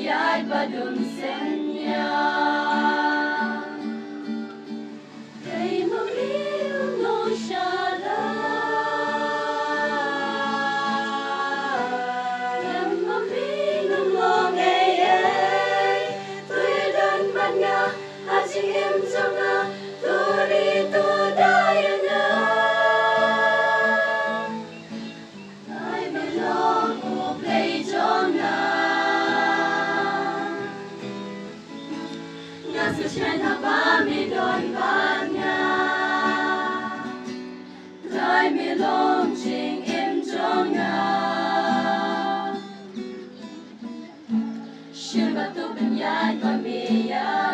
Ay badum senya kay mamilong no shala yang mamilong no ngayay tuy dan man nga hasing em nga turi tu daya nga ay belong o play jona Suchen haba mi don banya Dai mi long ching im jonga Shil batu penyai pa mi ya